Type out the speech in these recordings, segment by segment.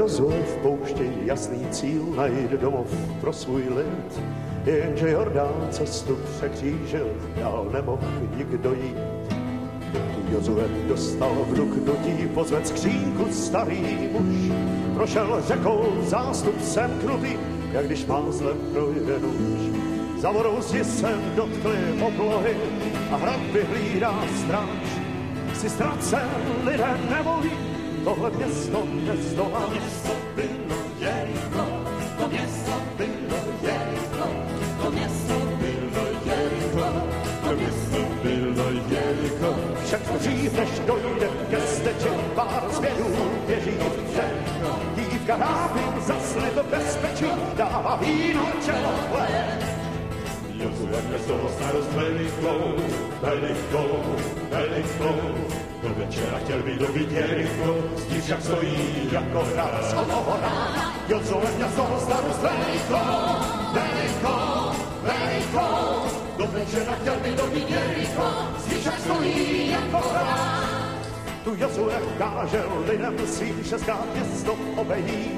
Jozue v poušti jasný cíl najít domov pro svůj lid. Jenže Jordán cestu překřížil, dál nemohl nikdo jít. Tu Jozue dostal v nutí, pozved skřínku starý muž. Prošel řekou zástup semknutý, jak když mázlem projde nůž. Za vodou zdi se dotkli oblohy a hradby hlídá stráž. Si ztracen lidé nevolí, tohle město nezdolá. To město bylo Jericho, to město bylo Jericho, to město bylo Jericho, to město bylo Jericho. Však dřív, než dojde ke steči, pár zvědů běží vpřed. Dívka rábím zasli do bezpečí, dává víno čelo chleb. Jozue město starost velikou, velikou, velikou. Do večera chtěl vydobít Jericho, zdi však stojí jako hrad z onoho rána. Jozue město starost velikou, Velikou, velikou. Do večera chtěl vydobít Jericho, zdi však stojí jako hrad. tu Jozue káže lidem svým šestkrát město obejí.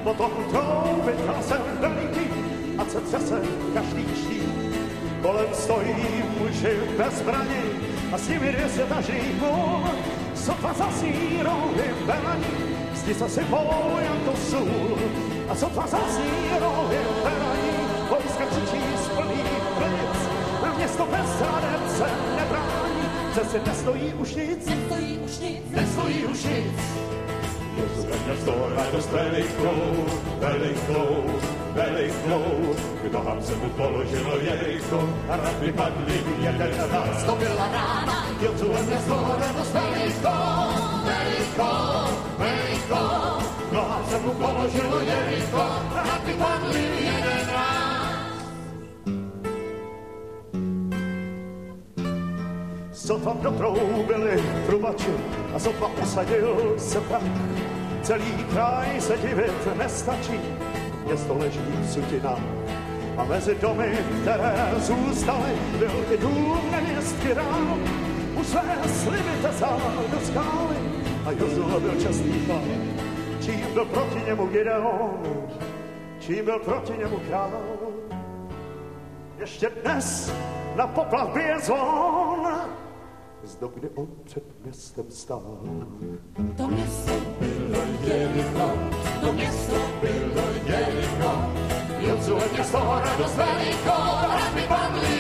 Potom troubit hlasem veliký a se třese každý štít. Kolem stojí muži bez zbraní a s nimi 200 tažníků. Sotva zasní rohy velaní, zdi se sypou jako sůl. A sotva zasní rohy velaní, vojska křičí z plných plic. Město bez zradeb se nebrání, přeci nestojí už nic, Nestojí už nic, nestojí už nic. Jozue město radost velikou, velikou, velikou. K nohám se mu položilo Jericho a hradby padly jeden raz. To byla rána, Jozue město radost velikou, velikou, velikou. K nohám se mu položilo Jericho a hradby padly jeden raz. sotva dotroubili trubači a sotva usadil se prach. Celý kraj se divit nestačí, město leží v sutinách. A mezi domy, které zůstaly, byl i dům nevěstky dál. Už své sliby tesal do skály a Jozue byl čestný chlap. Čím byl proti němu Gideon, čím byl proti němu král. Ještě dnes na poplav bije zvon, z dob, kdy on před městem stál. To město bylo Jericho, to město bylo Jericho. Jozue město radost velikou, hradby padly